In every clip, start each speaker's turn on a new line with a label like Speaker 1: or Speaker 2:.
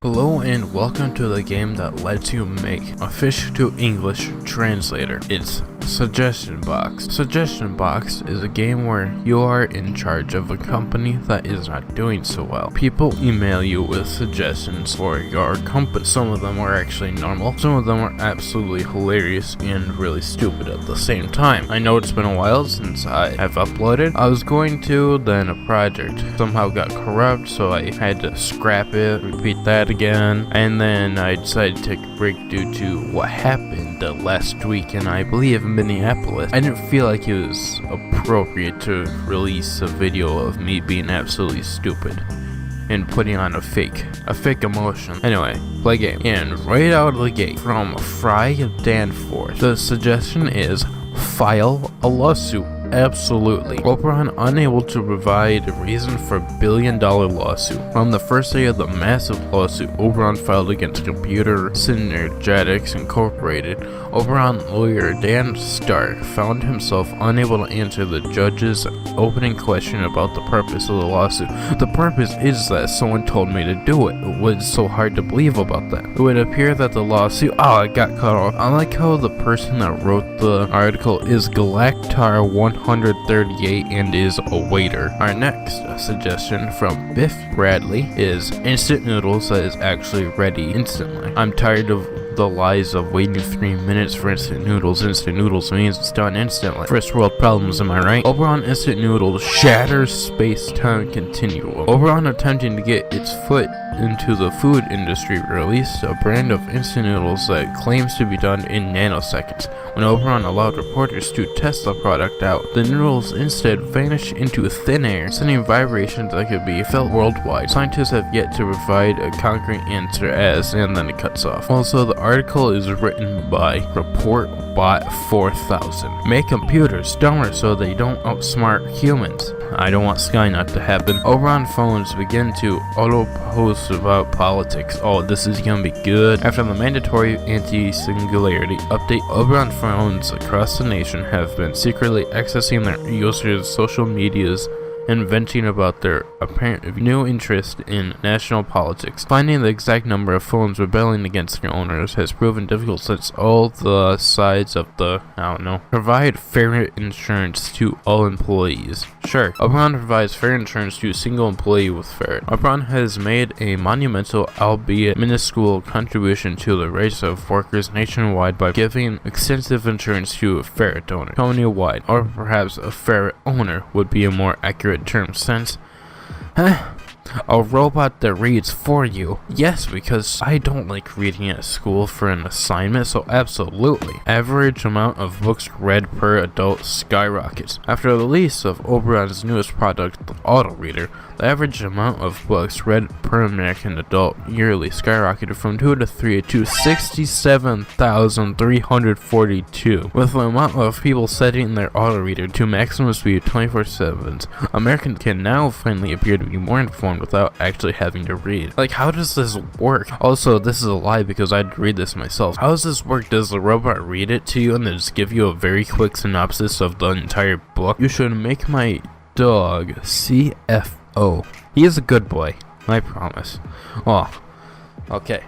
Speaker 1: Hello and welcome to the game that lets you make a fish to English translator. It's Suggestion Box. Suggestion Box is a game where you are in charge of a company that is not doing so well. People email you with suggestions for your company. Some of them are actually normal, some of them are absolutely hilarious and really stupid at the same time. I know it's been a while since I have uploaded. I was going to, then a project somehow got corrupt, so I had to scrap it, repeat that again, and then I decided to take a break due to what happened last week in, I believe, Minneapolis. I didn't feel like it was appropriate to release a video of me being absolutely stupid and putting on a fake emotion. Anyway, play game. And right out of the gate, from Fry Danforth, the suggestion is file a lawsuit. Absolutely. Oberon unable to provide a reason for a billion-dollar lawsuit. On the first day of the massive lawsuit Oberon filed against Computer Synergetics Incorporated, Oberon lawyer Dan Stark found himself unable to answer the judge's opening question about the purpose of the lawsuit. The purpose is that someone told me to do it. What's so hard to believe about that? It would appear that the lawsuit— I got cut off. I like how the person that wrote the article is Galactar 138 and is a waiter. Our next suggestion from Biff Bradley is instant noodles that is actually ready instantly. I'm tired of the lies of waiting 3 minutes for instant noodles. Instant noodles means it's done instantly. First world problems, am I right? Oberon instant noodles shatters space-time continuum. Oberon attempting to get its foot into the food industry released a brand of instant noodles that claims to be done in nanoseconds. When Oberon allowed reporters to test the product out, the noodles instead vanished into thin air, sending vibrations that could be felt worldwide. Scientists have yet to provide a concrete answer as, and then it cuts off. Also, the article is written by ReportBot 4000. Make computers dumber so they don't outsmart humans. I don't want Skynet to happen. Oberon phones begin to auto-post about politics. Oh, this is gonna be good. After the mandatory anti-singularity update, Oberon phones across the nation have been secretly accessing their users' social medias and venting about their apparent new interest in national politics. Finding the exact number of phones rebelling against their owners has proven difficult since all the sides of the, provide fair insurance to all employees. Sure, Oberon provides fair insurance to a single employee with Ferret. Oberon has made a monumental, albeit minuscule, contribution to the rights of workers nationwide by giving extensive insurance to a ferret owner, company-wide, or perhaps a ferret owner would be a more accurate term since a robot that reads for you. Yes, because I don't like reading at school for an assignment, so absolutely. Average amount of books read per adult skyrockets. After the release of Oberon's newest product, the Auto Reader, the average amount of books read per American adult yearly skyrocketed from 2 to 3 to 67,342, with the amount of people setting their auto reader to maximum speed 24/7. Americans can now finally appear to be more informed without actually having to read. Like, how does this work? Also, this is a lie because I'd read this myself. How does this work? Does the robot read it to you and then just give you a very quick synopsis of the entire book? You should make my dog CFO. He is a good boy, I promise. Oh, okay.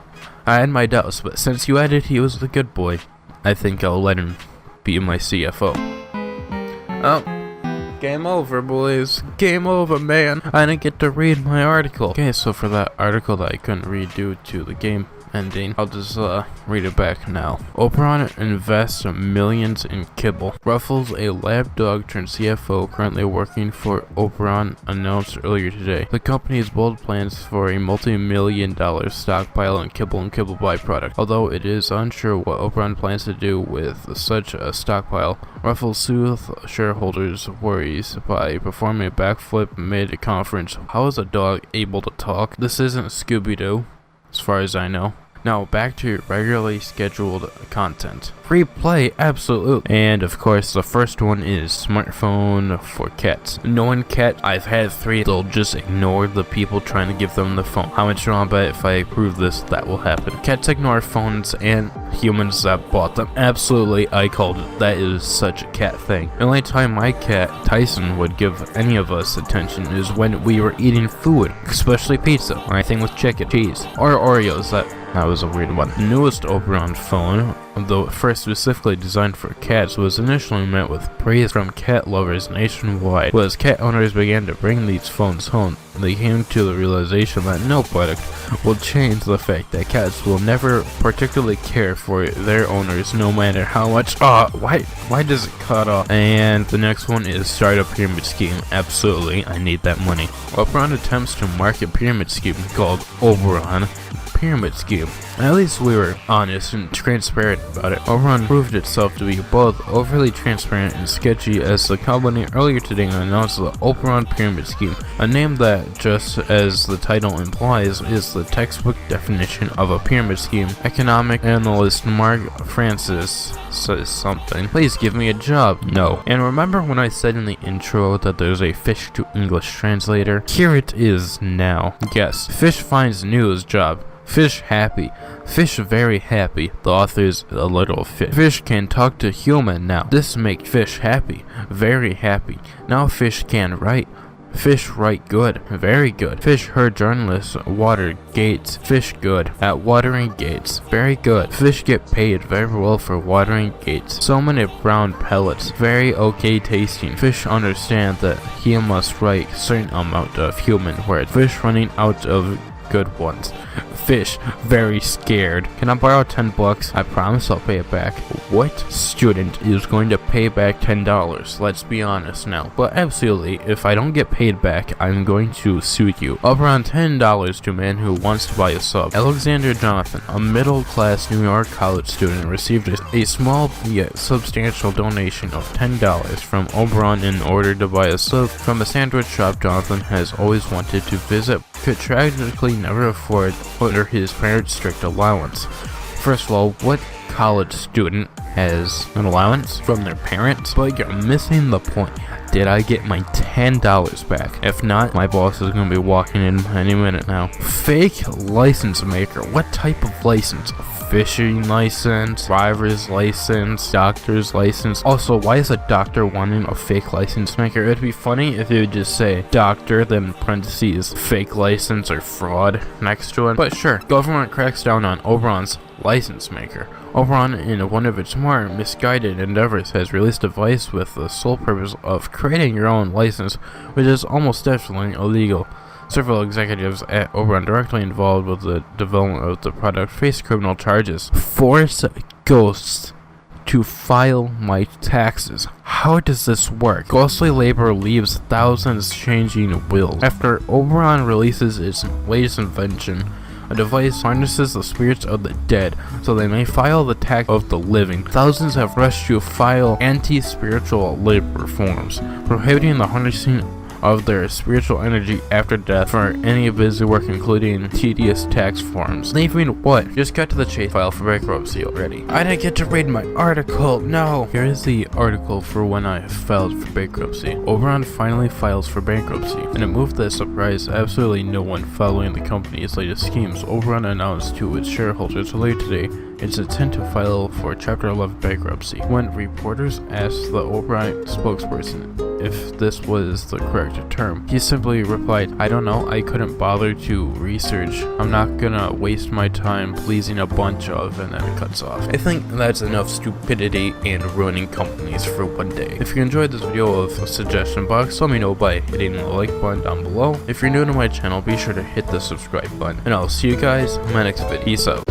Speaker 1: I had my doubts, but since you added he was the good boy, I think I'll let him be my CFO. Oh. Game over, boys. Game over, man. I didn't get to read my article. Okay, so for that article that I couldn't read due to the game ending, I'll just read it back now. Oberon invests millions in kibble. Ruffles, a lab dog turned CFO currently working for Oberon, announced earlier today the company's bold plans for a multi-million-dollar stockpile in kibble and kibble byproduct. Although it is unsure what Oberon plans to do with such a stockpile, Ruffles soothed shareholders' worries by performing a backflip mid-conference. How is a dog able to talk? This isn't Scooby-Doo, as far as I know. Now back to your regularly scheduled content. Free play, absolutely. And of course, the first one is smartphone for cats. Knowing cat, I've had 3. They'll just ignore the people trying to give them the phone. How much do I bet if I prove this, that will happen? Cats ignore phones and humans that bought them. Absolutely, I called it. That is such a cat thing. The only time my cat, Tyson, would give any of us attention is when we were eating food, especially pizza, or anything with chicken, cheese, or Oreos. That was a weird one. The newest Oberon phone, though first specifically designed for cats, was initially met with praise from cat lovers nationwide. But as cat owners began to bring these phones home, they came to the realization that no product will change the fact that cats will never particularly care for their owners no matter how much. Why does it cut off? And the next one is start a pyramid scheme. Absolutely, I need that money. Oberon attempts to market pyramid scheme called Oberon Pyramid Scheme. At least we were honest and transparent about it. Oberon proved itself to be both overly transparent and sketchy, as the company earlier today announced the Oberon Pyramid Scheme, a name that, just as the title implies, is the textbook definition of a pyramid scheme. Economic analyst Mark Francis says something. Please give me a job. No. And remember when I said in the intro that there's a fish to English translator? Here it is now. Yes, fish finds news job. Fish happy. Fish very happy. The author's a little fish. Fish can talk to human now. This make fish happy. Very happy. Now fish can write. Fish write good. Very good. Fish heard journalists water gates. Fish good at watering gates. Very good. Fish get paid very well for watering gates. So many brown pellets. Very okay tasting. Fish understand that he must write certain amount of human words. Fish running out of good ones. Fish very scared. Can I borrow $10? I promise I'll pay it back. What student is going to pay back $10? Let's be honest now. But absolutely, if I don't get paid back, I'm going to sue you. Up around $10 to a man who wants to buy a sub. Alexander Jonathan, a middle-class New York college student, received a small yet substantial donation of $10 from Oberon in order to buy a sub from a sandwich shop Jonathan has always wanted to visit, could tragically never afford under his parents' strict allowance. First of all, what college student has an allowance from their parents? But you're missing the point. Did I get my $10 back? If not, my boss is going to be walking in any minute now. Fake license maker. What type of license? Fishing license, driver's license, doctor's license. Also, why is a doctor wanting a fake license maker? It'd be funny if you would just say doctor, then parentheses, fake license or fraud next to it. But sure, government cracks down on Oberon's license maker. Oberon, in one of its more misguided endeavors, has released a device with the sole purpose of creating your own license, which is almost definitely illegal. Several executives at Oberon directly involved with the development of the product face criminal charges. Force ghosts to file my taxes. How does this work? Ghostly labor leaves thousands changing wills. After Oberon releases its latest invention, a device harnesses the spirits of the dead so they may file the tax of the living. Thousands have rushed to file anti-spiritual labor forms, prohibiting the harnessing of their spiritual energy after death for any busy work, including tedious tax forms. Leaving what? Just cut to the chase. File for bankruptcy already. I didn't get to read my article. No. Here is the article for when I filed for bankruptcy. Oberon finally files for bankruptcy. In a move that surprised absolutely no one following the company's latest schemes, Oberon announced to its shareholders earlier today its intent to file for Chapter 11 bankruptcy. When reporters asked the Oberon spokesperson if this was the correct term, he simply replied, I don't know, I couldn't bother to research. I'm not gonna waste my time pleasing a bunch of, and then it cuts off. I think that's enough stupidity and ruining companies for one day. If you enjoyed this video of a suggestion box, let me know by hitting the like button down below. If you're new to my channel, be sure to hit the subscribe button, and I'll see you guys in my next video. Peace out.